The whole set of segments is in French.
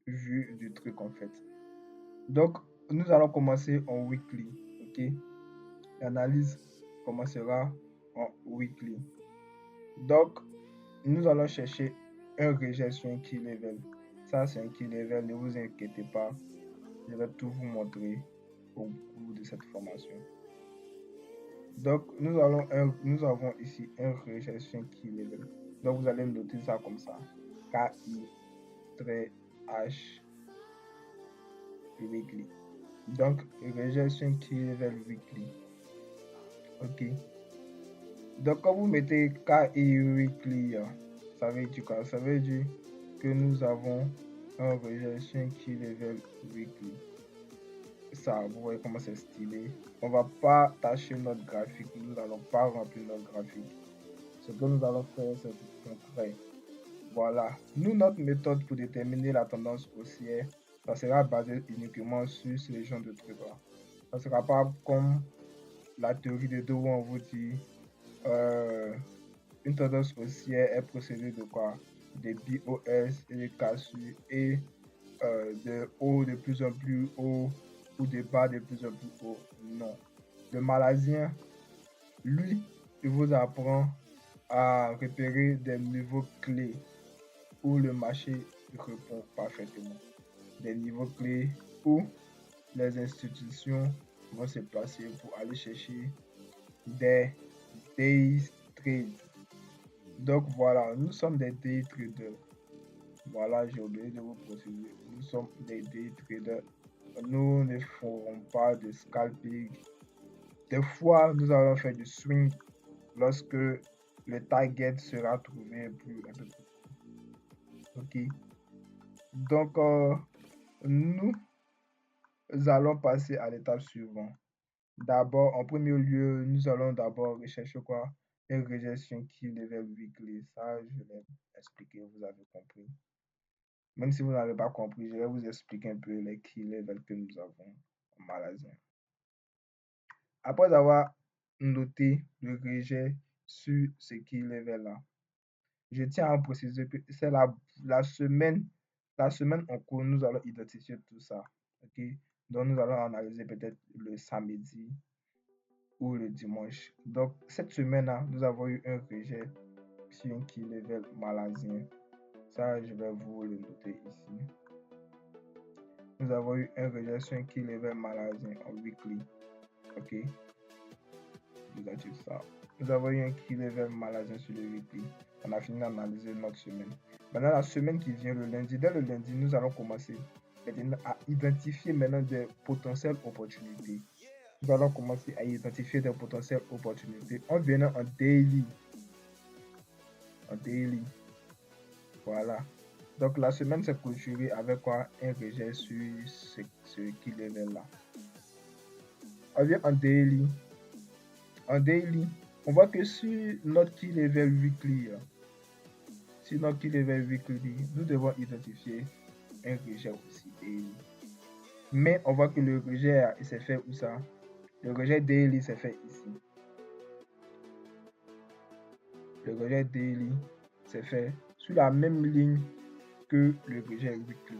vue du truc en fait. Donc, nous allons commencer en weekly, ok? L'analyse commencera en weekly. Donc, nous allons chercher un rejet sur un key level. Ça, c'est un key level, ne vous inquiétez pas. Je vais tout vous montrer au cours de cette formation. Donc, nous avons ici un rejet sur un key level. Donc, vous allez noter ça comme ça. KI-H weekly. Donc, rejet sur un key level weekly. Ok. Donc, quand vous mettez KI weekly, ça veut dire quoi? Ça veut dire que nous avons un rejet sur un key level weekly. Ça, vous voyez comment c'est stylé. On va pas tâcher notre graphique, nous n'allons pas remplir notre graphique. Ce que nous allons faire, c'est du concret. Voilà. Nous, notre méthode pour déterminer la tendance haussière, ça sera basé uniquement sur ce genre de trucs-là. Ça ne sera pas comme la théorie de deux où on vous dit une tendance haussière est procédée de quoi? Des BOS et des cassures et de haut de plus en plus haut ou des bas de plus en plus haut. Non. Le malaisien, lui, il vous apprend à repérer des niveaux clés où le marché répond parfaitement. Des niveaux clés où les institutions vont se placer pour aller chercher des day trades. Donc voilà, nous sommes des day traders. Voilà, j'ai oublié de vous préciser. Nous sommes des day traders. Nous ne ferons pas de scalping. Des fois, nous allons faire du swing lorsque le target sera trouvé un peu plus. Ok. Donc, nous allons passer à l'étape suivante. D'abord, en premier lieu, nous allons d'abord rechercher quoi? Une rejection key level weekly. Ça, je vais expliquer, vous avez compris. Même si vous n'avez pas compris, je vais vous expliquer un peu les key levels que nous avons en malaisien. Après avoir noté le rejet sur ce key level-là, je tiens à préciser que c'est la semaine en cours, nous allons identifier tout ça. Ok? Donc, nous allons analyser peut-être le samedi ou le dimanche. Donc, cette semaine-là, nous avons eu un rejet sur un key level malaisien. Ça, je vais vous le noter ici. Nous avons eu un rejet sur un key level malaisien en weekly. Ok? Ça. Nous avons eu un key level malaisien sur le weekly. On a fini d'analyser notre semaine. Maintenant, la semaine qui vient, le lundi, dès le lundi, nous allons commencer à identifier maintenant des potentielles opportunités. Nous allons commencer à identifier des potentielles opportunités en venant en daily. En daily. Voilà. Donc, la semaine s'est clôturée avec quoi? Un rejet sur ce key level là. On vient en daily. En daily, on voit que sur notre key level weekly, nous devons identifier un rejet aussi daily. Mais on voit que le rejet s'est fait où ça? Le rejet daily s'est fait ici. Le rejet daily s'est fait sur la même ligne que le rejet weekly.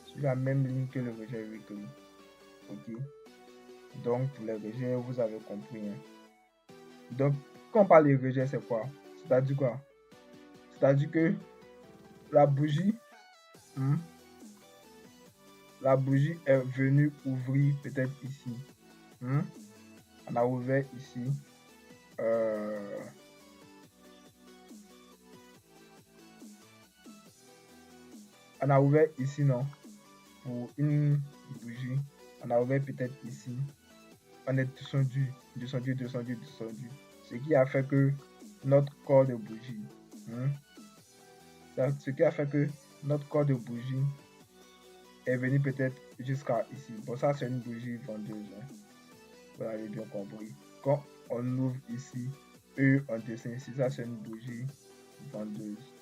Sur la même ligne que le rejet weekly. Ok? Donc, pour les rejets, vous avez compris. Hein? Donc, quand on parle de rejet, c'est quoi? C'est-à-dire quoi? C'est-à-dire que la bougie, la bougie est venue ouvrir peut-être ici. On a ouvert ici. On a ouvert ici, non? Pour une bougie. On a ouvert peut-être ici. On est descendu. Ce qui a fait que notre corps de bougie, ce qui a fait que notre corps de bougie est venu peut-être jusqu'à ici. Bon, ça, c'est une bougie vendeuse. Hein. Vous avez bien compris. Quand on ouvre ici, on dessine ici, ça, c'est une bougie vendeuse.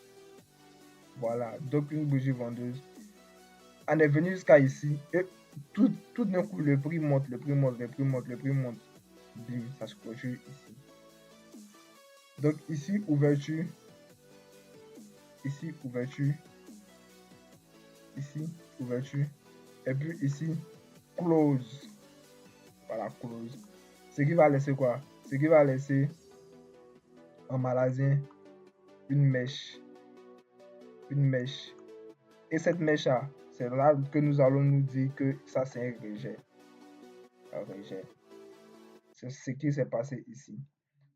Voilà. Donc, une bougie vendeuse. On est venu jusqu'à ici et tout d'un coup, le prix monte. Bim, ça se clôture ici. Donc, ici, ouverture. ici, ouverture. Et puis ici, close. Voilà, close. Ce qui va laisser quoi? Ce qui va laisser en malaisien une mèche. Une mèche. Et cette mèche-là, c'est là que nous allons nous dire que ça, c'est un rejet. Un rejet. C'est ce qui s'est passé ici.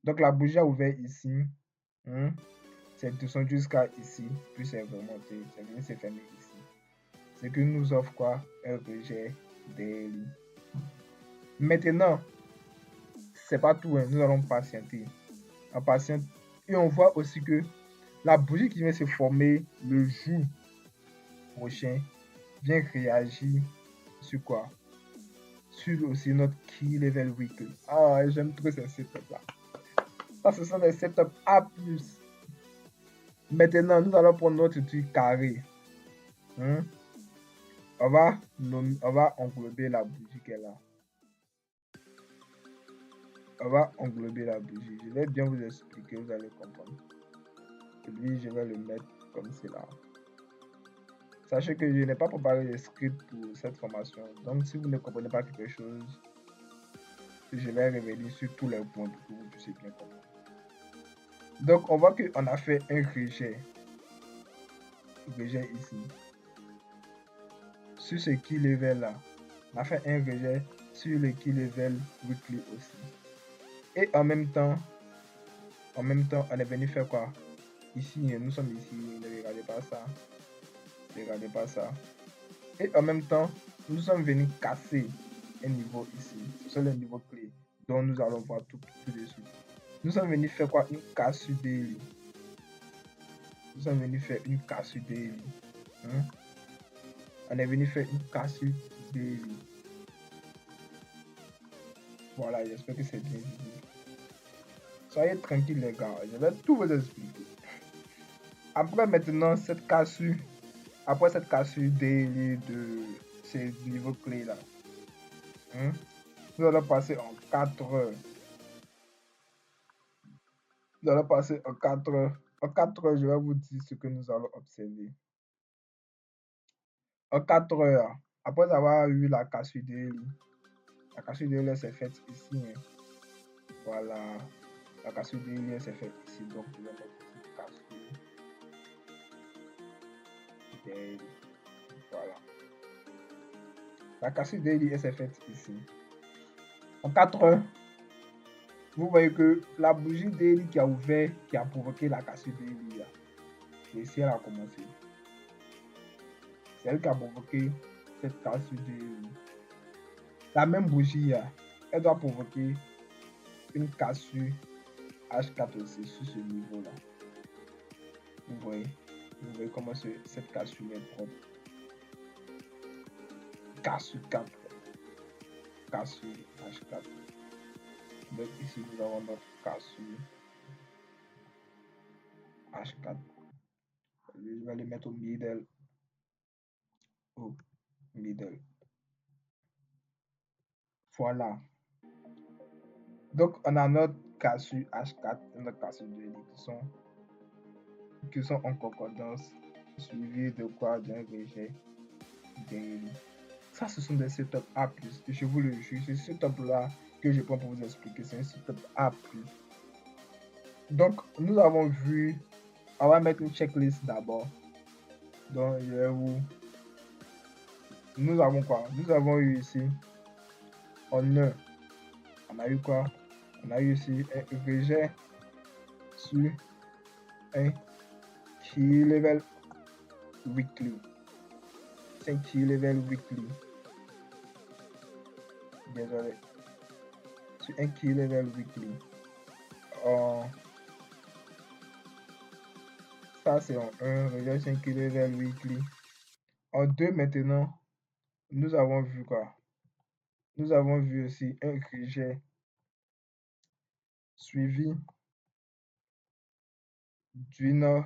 Donc, la bougie a ouvert ici. C'est descendu jusqu'à ici. Puis c'est remonté. C'est venu se fermer ici. Ce qui nous offre quoi? Un rejet daily. Maintenant, c'est pas tout. Nous allons patienter. On patiente. Et on voit aussi que la bougie qui vient se former le jour prochain vient réagir sur quoi? Sur aussi notre key level weekly. Ah, j'aime trop ces setups là. Ça, ce sont des setups A+. Maintenant, nous allons prendre notre truc carré. On va englober la bougie qu'elle a. On va englober la bougie. Je vais bien vous expliquer, vous allez comprendre. Et lui, je vais le mettre comme cela. Sachez que je n'ai pas préparé de script pour cette formation. Donc, si vous ne comprenez pas quelque chose, je vais revenir sur tous les points pour que vous puissiez bien comprendre. Donc, on voit qu'on a fait un rejet. Rejet ici. Sur ce key level là. On a fait un rejet sur le key level weekly aussi. Et en même temps, on est venu faire quoi? Ici, nous sommes ici. Ne regardez pas ça. Ne regardez pas ça. Et en même temps, nous sommes venus casser un niveau ici. C'est le niveau clé dont nous allons voir tout de suite. Nous sommes venus faire quoi? Une cassure daily. Nous sommes venus faire une cassure daily. On est venu faire une cassure daily. Voilà, j'espère que c'est bien visible. Soyez tranquille les gars, je vais tout vous expliquer. Après maintenant cette cassure, daily de ces niveaux clés là, nous allons passer en 4 heures. Nous allons passer en 4 heures. En 4 heures, je vais vous dire ce que nous allons observer. En 4 heures, après avoir eu la cassure daily, la cassure daily s'est faite ici. Voilà, la cassure daily s'est faite ici. Donc, je vais mettre ici cassure daily. Voilà. La cassure daily s'est faite ici. En 4 heures, vous voyez que la bougie daily qui a ouvert, qui a provoqué la cassure daily là, et ici elle a commencé. C'est elle qui a provoqué cette cassure daily. La même bougie là, elle doit provoquer une cassure H4 aussi sur ce niveau là. Vous voyez comment cette cassure est propre. Cassure 4. Cassure H4. Donc ici nous avons notre cassure H4. Je vais le mettre au middle. Au middle. Voilà. Donc on a notre cassure H4 et notre cassure 2 qui sont en concordance, suivi de quoi? D'un rejet daily. Ça, ce sont des setups A+. Et je vous le jure, c'est ce setup là que je prends pour vous expliquer. C'est un setup A+. Donc, nous avons vu, on va mettre une checklist d'abord. Donc, je vais vous... Nous avons quoi? Nous avons eu ici, on a eu quoi? On a eu ici un rejet sur un key level weekly. C'est un key level weekly. Désolé. Sur un key level weekly. Ça, c'est en 1, rejet sur un key level weekly. En 2, maintenant, nous avons vu quoi? Nous avons vu aussi un rejet suivi d'une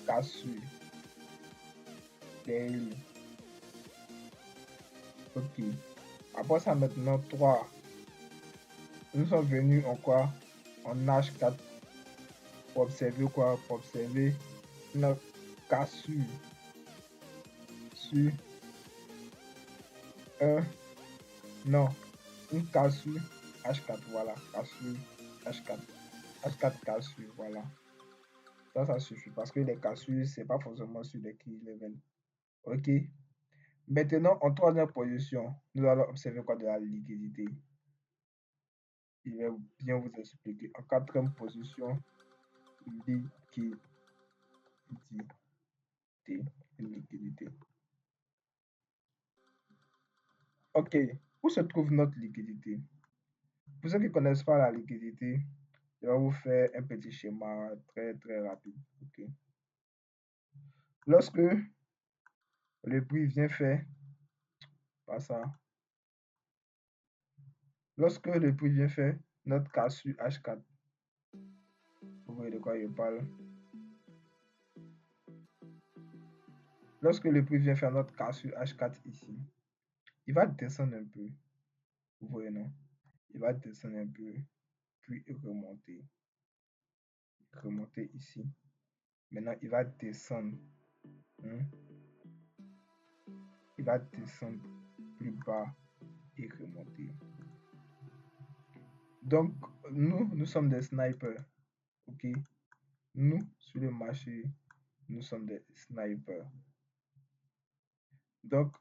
cassure daily. Ok. Après ça, maintenant, 3. Nous sommes venus en quoi? En H4 pour observer quoi? Pour observer une cassure sur un, non, une cassure H4, voilà, cassure H4, H4 cassure, voilà. Ça suffit parce que les cassures, c'est pas forcément sur les key level. Ok. Maintenant, en troisième position, nous allons observer quoi de la liquidité. Je vais bien vous expliquer. En quatrième position, liquidité. Liquidité. Ok. Où se trouve notre liquidité? Pour ceux qui ne connaissent pas la liquidité, je vais vous faire un petit schéma très rapide. Ok. Lorsque le prix vient faire, pas ça. Lorsque le prix vient faire notre cassure H4, vous voyez de quoi je parle? Lorsque le prix vient faire notre cassure H4 ici, il va descendre un peu. Vous voyez, non? Il va descendre un peu, puis remonter. Remonter ici. Maintenant, il va descendre. Hein? Il va descendre plus bas et remonter. Donc, nous sommes des snipers. Ok? Nous, sur le marché, nous sommes des snipers. Donc,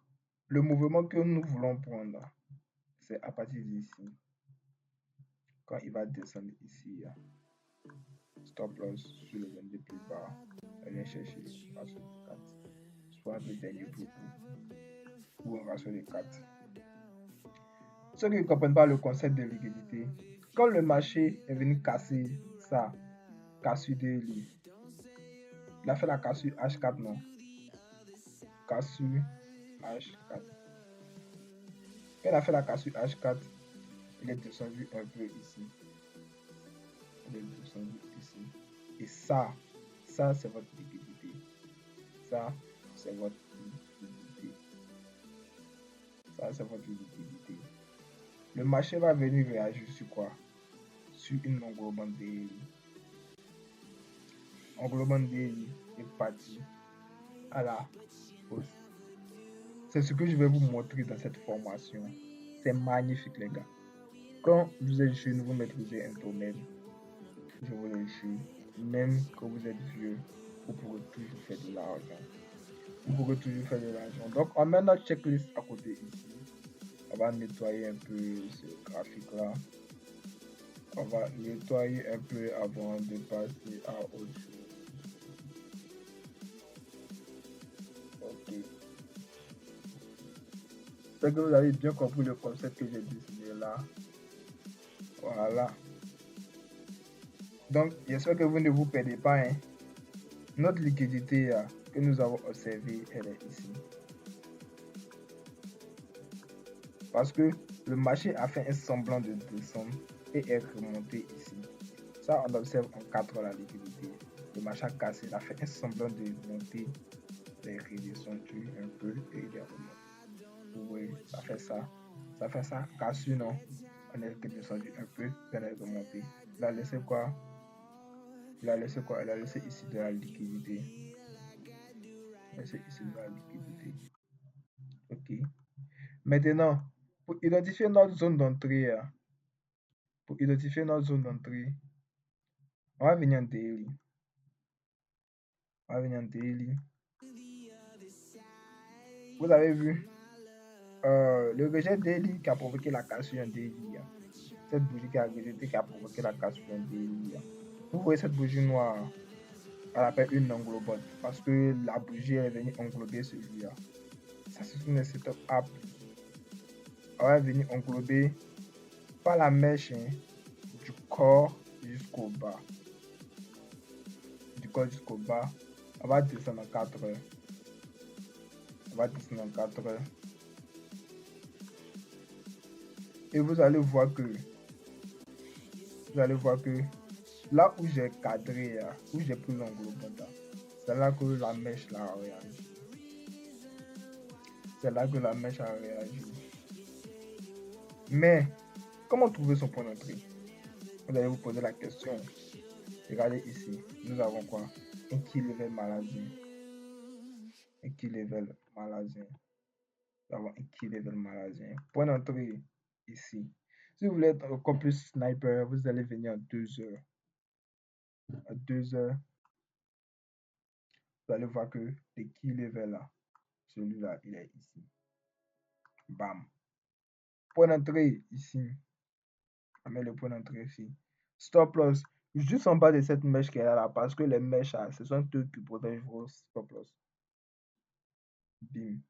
le mouvement que nous voulons prendre, c'est à partir d'ici. Quand il va descendre ici, stop loss sur le 22 plus bas, elle vient chercher un ratio de 4, soit le dernier propos, ou un ratio de 4. Ceux qui ne comprennent pas le concept de liquidité, quand le marché est venu casser ça, cassure daily, il a fait la cassure H4, non? Cassure H4. Quand il a fait la cassure H4, il est descendu un peu ici. Il est descendu ici. Et ça c'est votre liquidité. Ça, c'est votre liquidité. Ça, c'est votre liquidité. Le marché va venir réagir sur quoi? Sur une englobante daily. Englobante daily est parti à la hausse. C'est ce que je vais vous montrer dans cette formation. C'est magnifique, les gars. Quand vous êtes jeune, vous maîtrisez un domaine. Je vous le jure, même quand vous êtes vieux, vous pourrez toujours faire de l'argent. Vous pourrez toujours faire de l'argent. Donc, on met notre checklist à côté ici. On va nettoyer un peu ce graphique-là. On va nettoyer un peu avant de passer à autre chose. Ok. J'espère que vous avez bien compris le concept que j'ai dessiné là. Voilà. Donc, j'espère que vous ne vous perdez pas. Hein. Notre liquidité que nous avons observée, elle est ici. Parce que le marché a fait un semblant de descendre et est remonté ici. Ça, on observe en 4 heures la liquidité. Le marché a cassé, il a fait un semblant de monter, il est redescendu un peu et il est remonté. Vous voyez, ça fait ça. Ça fait ça. Cassure, non? On est redescendu un peu, puis on est remonté. Il a laissé quoi? Il a laissé quoi? Il a laissé ici de la liquidité. Il a laissé ici de la liquidité. Ok. Maintenant, pour identifier notre zone d'entrée, on va venir en daily. On va venir en daily. Vous avez vu le rejet daily qui a provoqué la cassure en daily. Cette bougie qui a rejeté qui a provoqué la cassure en daily. Vous voyez cette bougie noire? On l'appelle une englobante parce que la bougie est venue englober celui-là. Ça, c'est une setup app. On va venir englober par la mèche du corps jusqu'au bas. Du corps jusqu'au bas. On va descendre en 4 heures. On va descendre en 4 heures. Et vous allez voir que là où j'ai cadré, où j'ai pris l'englobant, c'est là que la mèche a réagi. C'est là que la mèche a réagi. Mais, comment trouver son point d'entrée? Vous allez vous poser la question. Regardez ici, nous avons quoi? Un key level maladien. Un key level maladien. Nous avons un key level maladien. Point d'entrée ici. Si vous voulez être encore plus sniper, vous allez venir en 2 heures. À 2 heures, vous allez voir que le key level là, celui-là, il est ici. Bam. Point d'entrée ici. On met le point d'entrée ici. Stop loss. Juste en bas de cette mèche qui est là, parce que les mèches, là, ce sont eux qui protègent vos stop loss. Bim.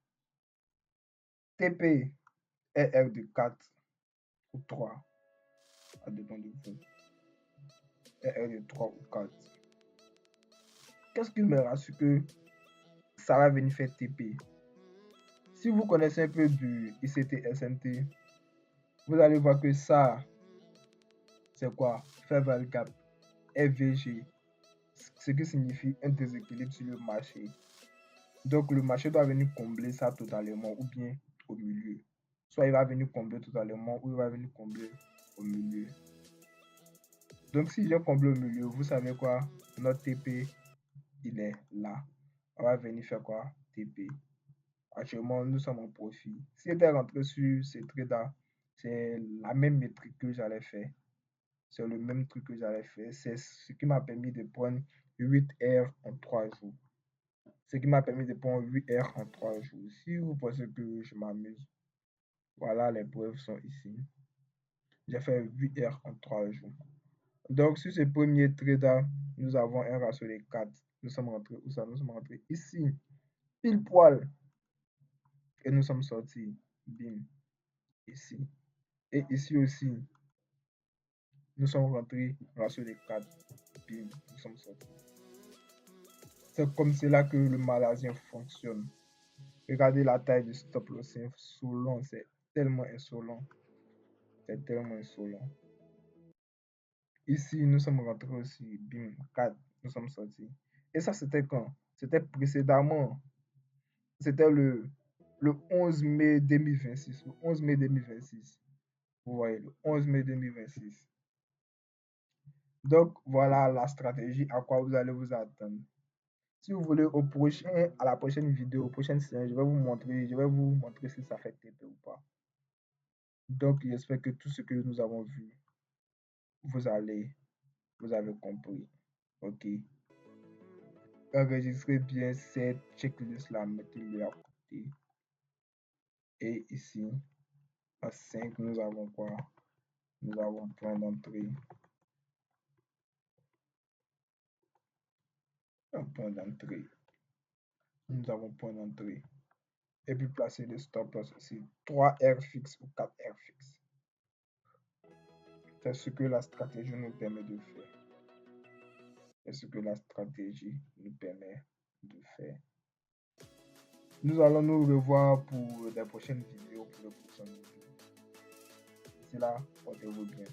TP est R de 4 ou 3. Ça dépend de vous. R de 3 ou 4. Qu'est-ce qui me rassure que ça va venir faire TP? Si vous connaissez un peu du ICT SMT, vous allez voir que ça, c'est quoi? Fair value gap, FVG, ce qui signifie un déséquilibre sur le marché. Donc le marché doit venir combler ça totalement ou bien au milieu. Soit il va venir combler totalement ou il va venir combler au milieu. Donc si il vient combler au milieu, vous savez quoi? Notre TP, il est là. On va venir faire quoi? TP. Actuellement, nous sommes en profit. Si j'étais rentré sur ces trades-là, c'est la même métrique que j'allais faire. C'est le même truc que j'allais faire. C'est ce qui m'a permis de prendre 8 heures en 3 jours. Ce qui m'a permis de prendre 8 heures en 3 jours. Si vous pensez que je m'amuse, voilà, les preuves sont ici. J'ai fait 8 heures en 3 jours. Donc, sur ce premier trade-là, nous avons un ratio de 4. Nous sommes rentrés où ça? Nous sommes rentrés ici, pile poil. Et nous sommes sortis, bim, ici. Et ici aussi, nous sommes rentrés, ratio de 4, bim, nous sommes sortis. C'est comme cela que le malaisien fonctionne. Regardez la taille du stop loss, c'est insolent, c'est tellement insolent. C'est tellement insolent. Ici, nous sommes rentrés aussi, bim, 4, nous sommes sortis. Et ça, c'était quand? C'était précédemment. C'était le 11 mai 2026. Le 11 mai 2026. Vous voyez, le 11 mai 2026. Donc, voilà la stratégie à quoi vous allez vous attendre. Si vous voulez, à la prochaine vidéo, au prochain séance, je vais vous montrer si ça fait TP ou pas. Donc, j'espère que tout ce que nous avons vu, vous avez compris. Ok. Enregistrez bien cette checklist-là, mettez-le à côté. Et ici, à 5, nous avons quoi? Nous avons point d'entrée. Un point d'entrée. Nous avons point d'entrée. Et puis placer le stop loss ici. 3 R fixes ou 4 R fixes. C'est ce que la stratégie nous permet de faire. C'est ce que la stratégie nous permet de faire. Nous allons nous revoir pour les prochaines vidéos, pour les prochaines vidéos. D'ici là, portez-vous bien.